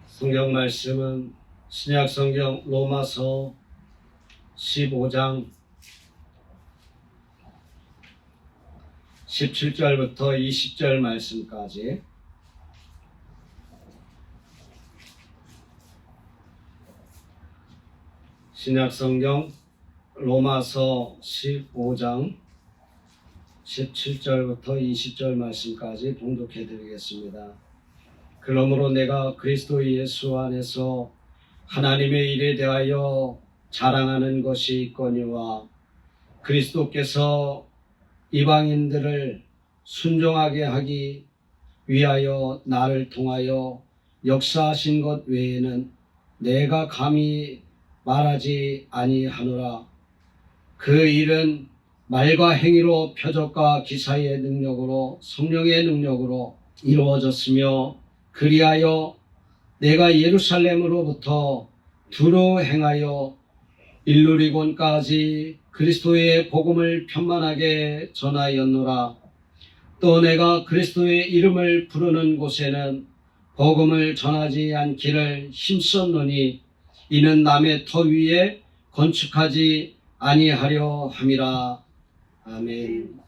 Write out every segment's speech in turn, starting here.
성경 말씀은 신약 성경 로마서 15장 17절부터 20절 말씀까지 신약 성경 로마서 15장 17절부터 20절 말씀까지 봉독해 드리겠습니다. 그러므로 내가 그리스도 예수 안에서 하나님의 일에 대하여 자랑하는 것이 있거니와 그리스도께서 이방인들을 순종하게 하기 위하여 나를 통하여 역사하신 것 외에는 내가 감히 말하지 아니하노라. 그 일은 말과 행위로 표적과 기사의 능력으로 성령의 능력으로 이루어졌으며 그리하여 내가 예루살렘으로부터 두루 행하여 일루리곤까지 그리스도의 복음을 편만하게 전하였노라. 또 내가 그리스도의 이름을 부르는 곳에는 복음을 전하지 않기를 힘썼노니 이는 남의 터 위에 건축하지 아니하려 함이라. 아멘.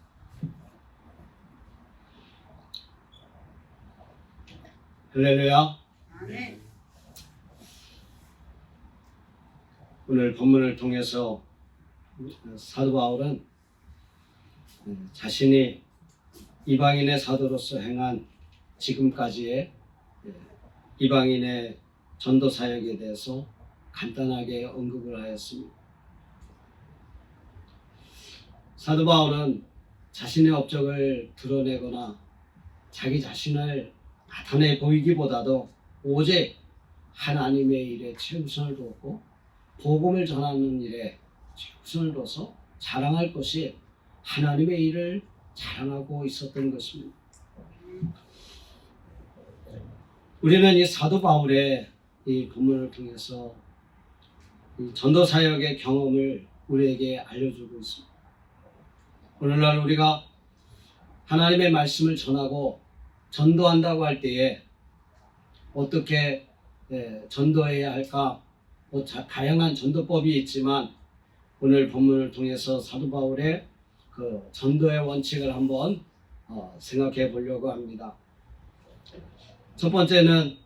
할렐루야. 아멘. 오늘 본문을 통해서 사도 바울은 자신이 이방인의 사도로서 행한 지금까지의 이방인의 전도 사역에 대해서 간단하게 언급을 하였습니다. 사도 바울은 자신의 업적을 드러내거나 자기 자신을 나타내 보이기보다도 오직 하나님의 일에 최우선을 두었고 복음을 전하는 일에 최우선을 둬서 자랑할 것이 하나님의 일을 자랑하고 있었던 것입니다. 우리는 이 사도 바울의 이 본문을 통해서 이 전도 사역의 경험을 우리에게 알려주고 있습니다. 오늘날 우리가 하나님의 말씀을 전하고 전도한다고 할 때에 어떻게 전도해야 할까? 다양한 전도법이 있지만 오늘 본문을 통해서 사도 바울의 그 전도의 원칙을 한번 생각해 보려고 합니다. 첫 번째는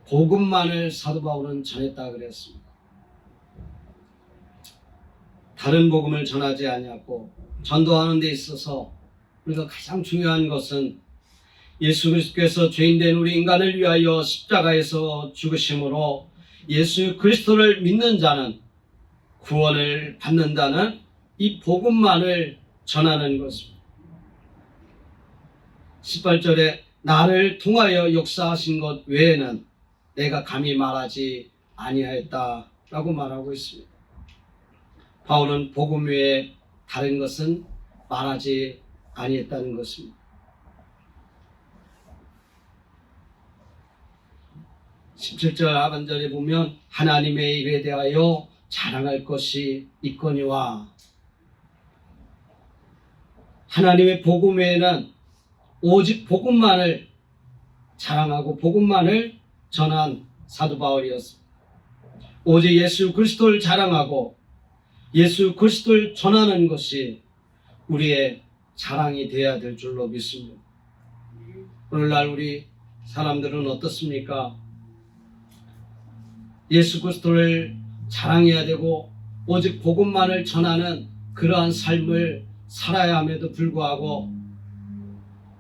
복음만을 사도 바울은 전했다 그랬습니다. 다른 복음을 전하지 아니하고 전도하는 데 있어서 우리가 가장 중요한 것은 예수 그리스도께서 죄인된 우리 인간을 위하여 십자가에서 죽으심으로 예수 그리스도를 믿는 자는 구원을 받는다는 이 복음만을 전하는 것입니다. 18절에 나를 통하여 역사하신 것 외에는 내가 감히 말하지 아니하였다라고 말하고 있습니다. 바울은 복음 외에 다른 것은 말하지 아니했다는 것입니다. 17절 하반절에 보면 하나님의 일에 대하여 자랑할 것이 있거니와 하나님의 복음 외에는 오직 복음만을 자랑하고 복음만을 전한 사도 바울이었습니다. 오직 예수 그리스도를 자랑하고 예수 그리스도를 전하는 것이 우리의 자랑이 되어야 될 줄로 믿습니다. 오늘날 우리 사람들은 어떻습니까? 예수 그리스도를 자랑해야 되고 오직 복음만을 전하는 그러한 삶을 살아야 함에도 불구하고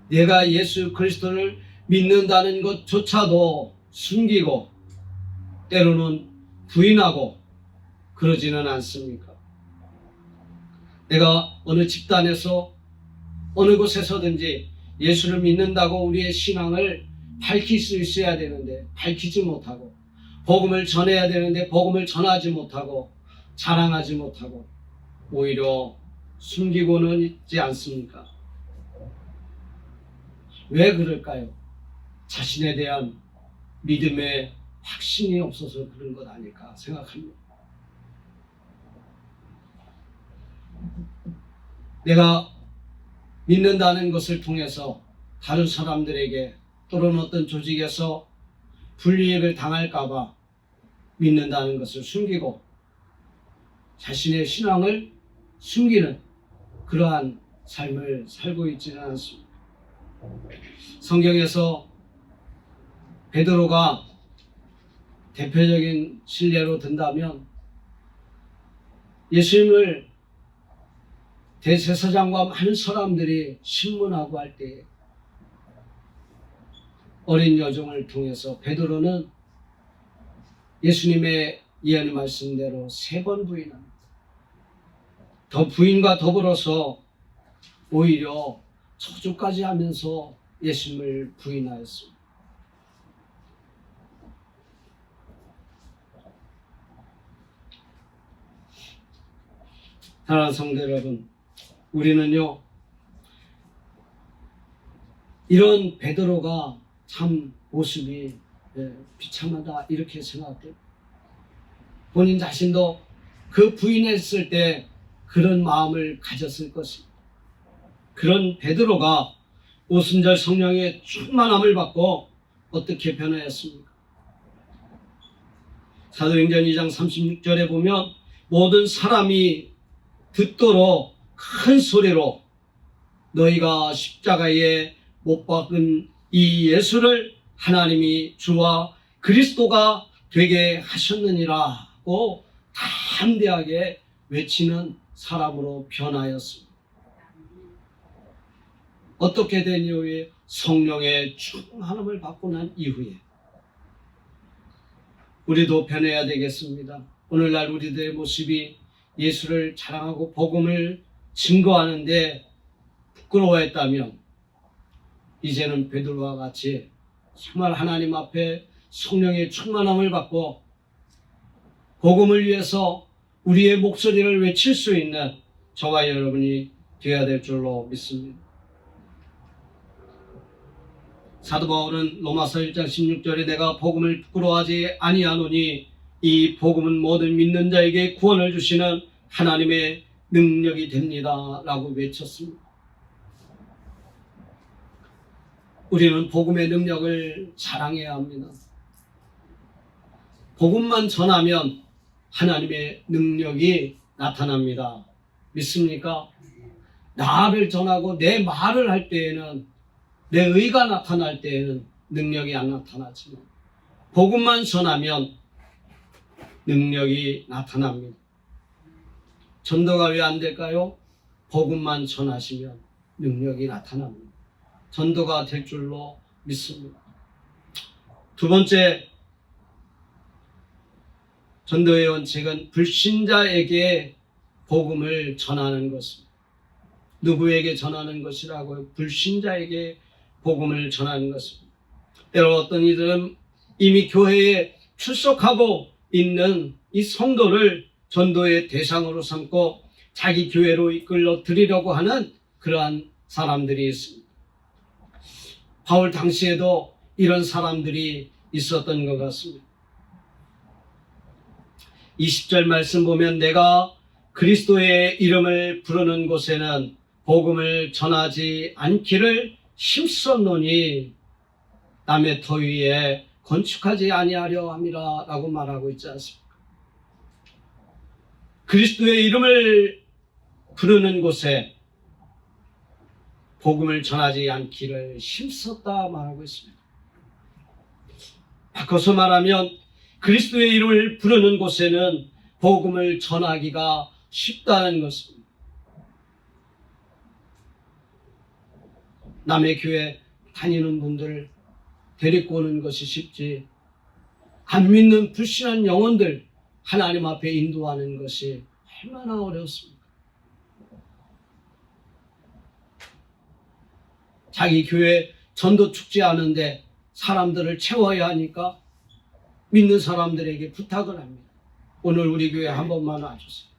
내가 예수 그리스도를 믿는다는 것조차도 숨기고 때로는 부인하고 그러지는 않습니까? 내가 어느 집단에서 어느 곳에서든지 예수를 믿는다고 우리의 신앙을 밝힐 수 있어야 되는데 밝히지 못하고 복음을 전해야 되는데 복음을 전하지 못하고 자랑하지 못하고 오히려 숨기고는 있지 않습니까? 왜 그럴까요? 자신에 대한 믿음의 확신이 없어서 그런 것 아닐까 생각합니다. 내가 믿는다는 것을 통해서 다른 사람들에게 또는 어떤 조직에서 불이익을 당할까봐 믿는다는 것을 숨기고 자신의 신앙을 숨기는 그러한 삶을 살고 있지는 않습니다. 성경에서 베드로가 대표적인 신뢰로 든다면 예수님을 대제사장과 많은 사람들이 신문하고 할 때 어린 여종을 통해서 베드로는 예수님의 예언의 말씀대로 3번 부인합니다. 더 부인과 더불어서 오히려 저주까지 하면서 예수님을 부인하였습니다. 사랑하는 성도 여러분, 우리는요 이런 베드로가 참 모습이 비참하다 이렇게 생각해요. 본인 자신도 그 부인했을 때 그런 마음을 가졌을 것입니다. 그런 베드로가 오순절 성령의 충만함을 받고 어떻게 변화했습니까? 사도행전 2장 36절에 보면 모든 사람이 듣도록 큰 소리로 너희가 십자가에 못 박은 이 예수를 하나님이 주와 그리스도가 되게 하셨느니라고 담대하게 외치는 사람으로 변하였습니다. 어떻게 된 이후에 성령의 충만함을 받고 난 이후에 우리도 변해야 되겠습니다. 오늘날 우리들의 모습이 예수를 자랑하고 복음을 증거하는데 부끄러워했다면 이제는 베드로와 같이 정말 하나님 앞에 성령의 충만함을 받고 복음을 위해서 우리의 목소리를 외칠 수 있는 저와 여러분이 되어야 될 줄로 믿습니다. 사도 바울은 로마서 1장 16절에 내가 복음을 부끄러워하지 아니하노니 이 복음은 모든 믿는 자에게 구원을 주시는 하나님의 능력이 됩니다 라고 외쳤습니다. 우리는 복음의 능력을 자랑해야 합니다. 복음만 전하면 하나님의 능력이 나타납니다. 믿습니까? 나를 전하고 내 말을 할 때에는 내 의가 나타날 때에는 능력이 안 나타나지만 복음만 전하면 능력이 나타납니다. 전도가 왜 안 될까요? 복음만 전하시면 능력이 나타납니다. 전도가 될 줄로 믿습니다. 두 번째 전도의 원칙은 불신자에게 복음을 전하는 것입니다. 누구에게 전하는 것이라고요? 불신자에게 복음을 전하는 것입니다. 때로 어떤 이들은 이미 교회에 출석하고 있는 이 성도를 전도의 대상으로 삼고 자기 교회로 이끌어 드리려고 하는 그러한 사람들이 있습니다. 바울 당시에도 이런 사람들이 있었던 것 같습니다. 20절 말씀 보면 내가 그리스도의 이름을 부르는 곳에는 복음을 전하지 않기를 힘썼노니 남의 터 위에 건축하지 아니하려 함이라 라고 말하고 있지 않습니까? 그리스도의 이름을 부르는 곳에 복음을 전하지 않기를 힘썼다 말하고 있습니다. 바꿔서 말하면 그리스도의 이름을 부르는 곳에는 복음을 전하기가 쉽다는 것입니다. 남의 교회 다니는 분들을 데리고 오는 것이 쉽지 안 믿는 불신한 영혼들 하나님 앞에 인도하는 것이 얼마나 어렵습니까? 자기 교회 전도 축제 하는데 사람들을 채워야 하니까 믿는 사람들에게 부탁을 합니다. 오늘 우리 교회 한 번만 와주세요.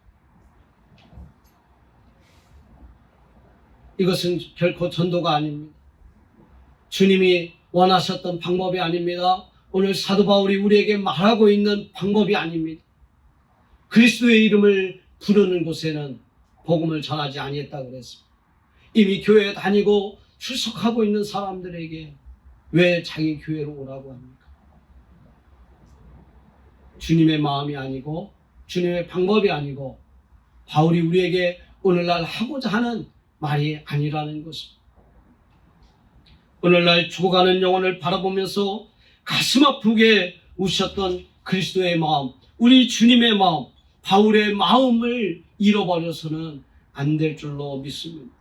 이것은 결코 전도가 아닙니다. 주님이 원하셨던 방법이 아닙니다. 오늘 사도 바울이 우리에게 말하고 있는 방법이 아닙니다. 그리스도의 이름을 부르는 곳에는 복음을 전하지 아니했다고 그랬습니다. 이미 교회에 다니고 출석하고 있는 사람들에게 왜 자기 교회로 오라고 합니까? 주님의 마음이 아니고 주님의 방법이 아니고 바울이 우리에게 오늘날 하고자 하는 말이 아니라는 것입니다. 오늘날 죽어가는 영혼을 바라보면서 가슴 아프게 우셨던 그리스도의 마음, 우리 주님의 마음, 바울의 마음을 잃어버려서는 안 될 줄로 믿습니다.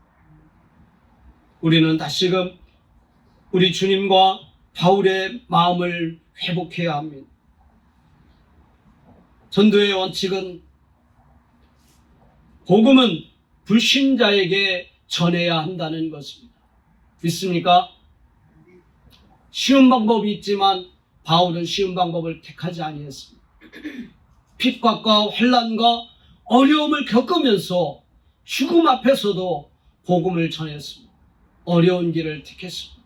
우리는 다시금 우리 주님과 바울의 마음을 회복해야 합니다. 전도의 원칙은 복음은 불신자에게 전해야 한다는 것입니다. 믿습니까? 쉬운 방법이 있지만 바울은 쉬운 방법을 택하지 아니했습니다. 핍박과 환난과 어려움을 겪으면서 죽음 앞에서도 복음을 전했습니다. 어려운 길을 택했습니다.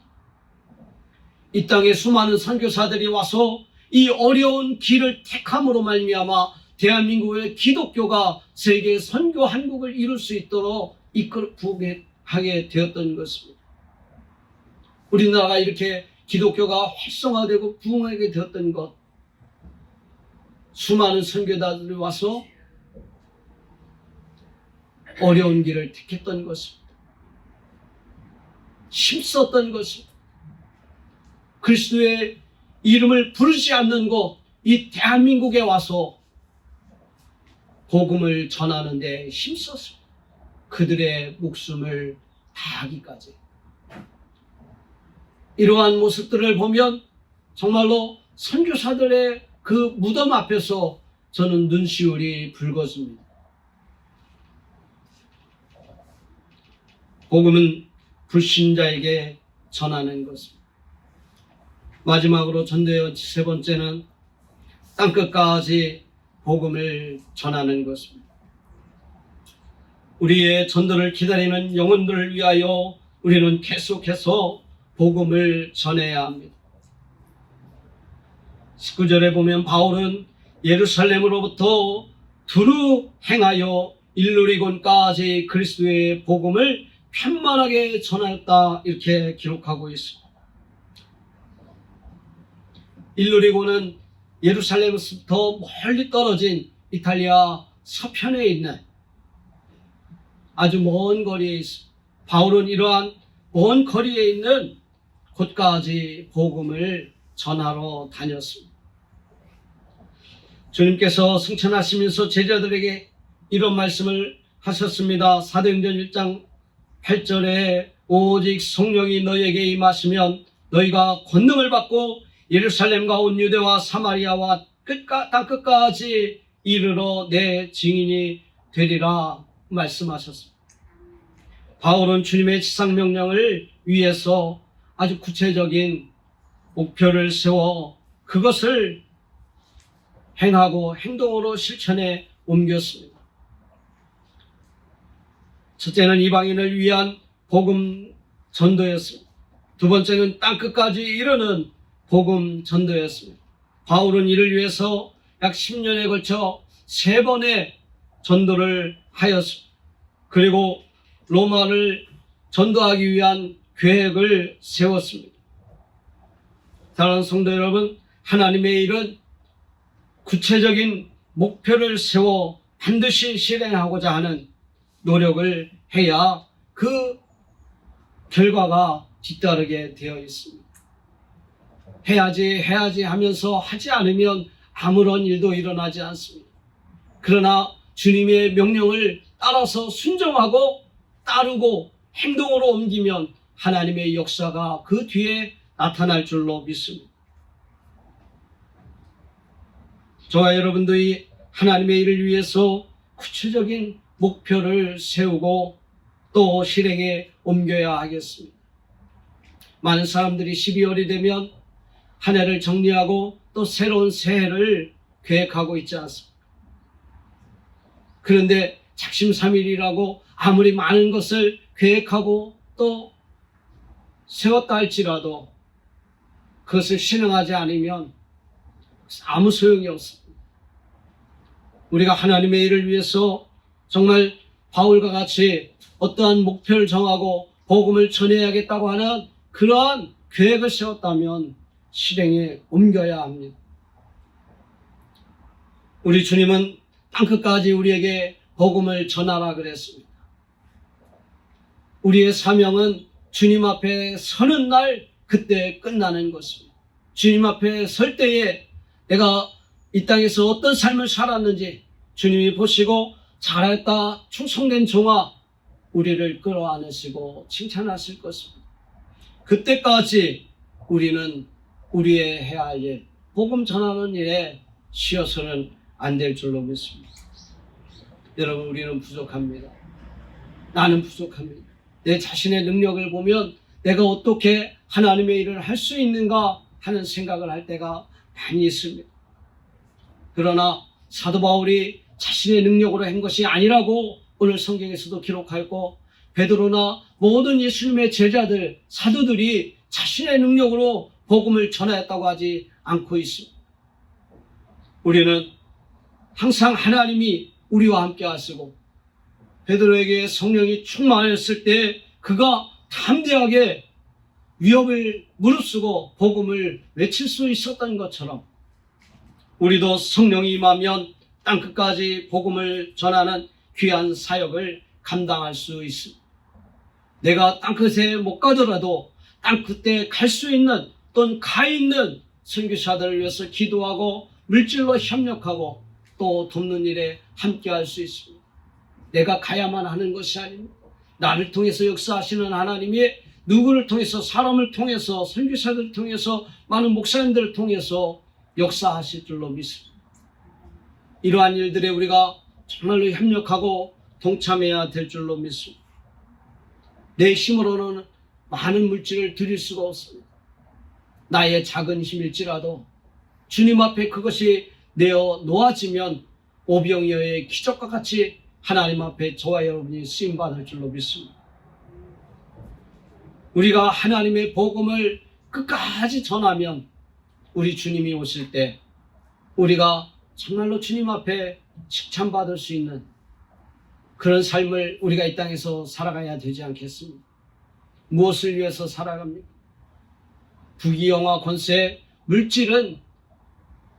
이 땅에 수많은 선교사들이 와서 이 어려운 길을 택함으로 말미암아 대한민국의 기독교가 세계 선교 한국을 이룰 수 있도록 이끌어가게 되었던 것입니다. 우리나라가 이렇게 기독교가 활성화되고 부흥하게 되었던 것, 수많은 선교사들이 와서 어려운 길을 택했던 것입니다. 힘썼던 것입니다. 그리스도의 이름을 부르지 않는 곳, 이 대한민국에 와서 복음을 전하는 데 힘썼습니다. 그들의 목숨을 다하기까지. 이러한 모습들을 보면 정말로 선교사들의 그 무덤 앞에서 저는 눈시울이 붉어집니다. 복음은 불신자에게 전하는 것입니다. 마지막으로 전도의 세 번째는 땅끝까지 복음을 전하는 것입니다. 우리의 전도를 기다리는 영혼들을 위하여 우리는 계속해서 복음을 전해야 합니다. 19절에 보면 바울은 예루살렘으로부터 두루 행하여 일루리곤까지 그리스도의 복음을 편만하게 전하였다, 이렇게 기록하고 있습니다. 일루리곤은 예루살렘에서부터 멀리 떨어진 이탈리아 서편에 있는 아주 먼 거리에 있습니다. 바울은 이러한 먼 거리에 있는 곳까지 복음을 전하러 다녔습니다. 주님께서 승천하시면서 제자들에게 이런 말씀을 하셨습니다. 사도행전 1장 8절에 오직 성령이 너희에게 임하시면 너희가 권능을 받고 예루살렘과 온 유대와 사마리아와 땅끝까지 이르러 내 증인이 되리라 말씀하셨습니다. 바울은 주님의 지상명령을 위해서 아주 구체적인 목표를 세워 그것을 행하고 행동으로 실천해 옮겼습니다. 첫째는 이방인을 위한 복음 전도였습니다. 두 번째는 땅끝까지 이르는 복음 전도였습니다. 바울은 이를 위해서 약 10년에 걸쳐 3번의 전도를 하였습니다. 그리고 로마를 전도하기 위한 계획을 세웠습니다. 사랑하는 성도 여러분, 하나님의 일은 구체적인 목표를 세워 반드시 실행하고자 하는 노력을 해야 그 결과가 뒤따르게 되어 있습니다. 해야지 하면서 하지 않으면 아무런 일도 일어나지 않습니다. 그러나 주님의 명령을 따라서 순종하고 따르고 행동으로 옮기면 하나님의 역사가 그 뒤에 나타날 줄로 믿습니다. 저와 여러분들이 하나님의 일을 위해서 구체적인 목표를 세우고 또 실행에 옮겨야 하겠습니다. 많은 사람들이 12월이 되면 한 해를 정리하고 또 새로운 새해를 계획하고 있지 않습니까? 그런데 작심삼일이라고 아무리 많은 것을 계획하고 또 세웠다 할지라도 그것을 실행하지 않으면 아무 소용이 없습니다. 우리가 하나님의 일을 위해서 정말 바울과 같이 어떠한 목표를 정하고 복음을 전해야겠다고 하는 그러한 계획을 세웠다면 실행에 옮겨야 합니다. 우리 주님은 땅끝까지 우리에게 복음을 전하라 그랬습니다. 우리의 사명은 주님 앞에 서는 날 그때 끝나는 것입니다. 주님 앞에 설 때에 내가 이 땅에서 어떤 삶을 살았는지 주님이 보시고 잘했다 충성된 종아 우리를 끌어안으시고 칭찬하실 것입니다. 그때까지 우리는 우리의 해야 할 일, 복음 전하는 일에 쉬어서는 안 될 줄로 믿습니다. 여러분, 우리는 부족합니다. 나는 부족합니다. 내 자신의 능력을 보면 내가 어떻게 하나님의 일을 할 수 있는가 하는 생각을 할 때가 많이 있습니다. 그러나 사도 바울이 자신의 능력으로 한 것이 아니라고 오늘 성경에서도 기록하였고, 베드로나 모든 예수님의 제자들, 사도들이 자신의 능력으로 복음을 전하였다고 하지 않고 있습니다. 우리는 항상 하나님이 우리와 함께 하시고, 베드로에게 성령이 충만하였을 때 그가 담대하게 위협을 무릅쓰고 복음을 외칠 수 있었던 것처럼 우리도 성령이 임하면 땅끝까지 복음을 전하는 귀한 사역을 감당할 수 있습니다. 내가 땅끝에 못 가더라도 땅끝에 갈 수 있는 또는 가 있는 선교사들을 위해서 기도하고 물질로 협력하고 또 돕는 일에 함께할 수 있습니다. 내가 가야만 하는 것이 아닙니다. 나를 통해서 역사하시는 하나님이 누구를 통해서, 사람을 통해서, 선교사들을 통해서, 많은 목사님들을 통해서 역사하실 줄로 믿습니다. 이러한 일들에 우리가 정말로 협력하고 동참해야 될 줄로 믿습니다. 내 힘으로는 많은 물질을 드릴 수가 없습니다. 나의 작은 힘일지라도 주님 앞에 그것이 내어 놓아지면 오병이어의 기적과 같이 하나님 앞에 저와 여러분이 쓰임받을 줄로 믿습니다. 우리가 하나님의 복음을 끝까지 전하면 우리 주님이 오실 때 우리가 정말로 주님 앞에 칭찬받을 수 있는 그런 삶을 우리가 이 땅에서 살아가야 되지 않겠습니까? 무엇을 위해서 살아갑니까? 부귀영화, 권세, 물질은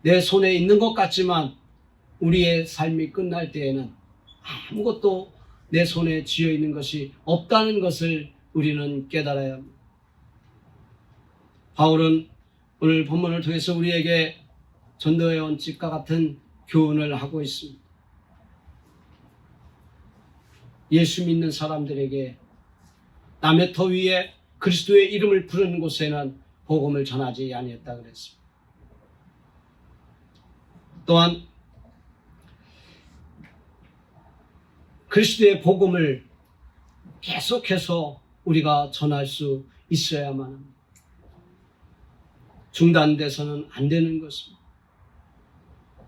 내 손에 있는 것 같지만 우리의 삶이 끝날 때에는 아무것도 내 손에 쥐어 있는 것이 없다는 것을 우리는 깨달아야 합니다. 바울은 오늘 본문을 통해서 우리에게 전도의 원칙과 같은 교훈을 하고 있습니다. 예수 믿는 사람들에게 남의 터 위에 그리스도의 이름을 부르는 곳에는 복음을 전하지 아니했다 그랬습니다. 또한 그리스도의 복음을 계속해서 우리가 전할 수 있어야만 합니다. 중단돼서는 안 되는 것입니다.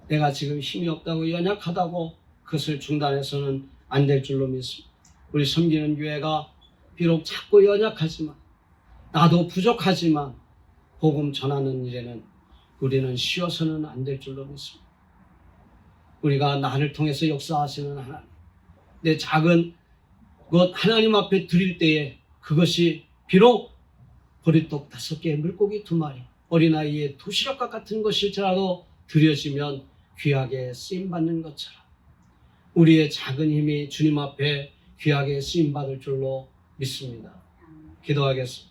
내가 지금 힘이 없다고, 연약하다고 그것을 중단해서는 안 될 줄로 믿습니다. 우리 섬기는 교회가 비록 작고 연약하지만, 나도 부족하지만 복음 전하는 일에는 우리는 쉬어서는 안 될 줄로 믿습니다. 우리가 나를 통해서 역사하시는 하나님, 내 작은 것 하나님 앞에 드릴 때에 그것이 비록 보리떡 5개, 물고기 2마리, 어린아이의 도시락과 같은 것일지라도 드려지면 귀하게 쓰임받는 것처럼 우리의 작은 힘이 주님 앞에 귀하게 쓰임받을 줄로 믿습니다. 기도하겠습니다.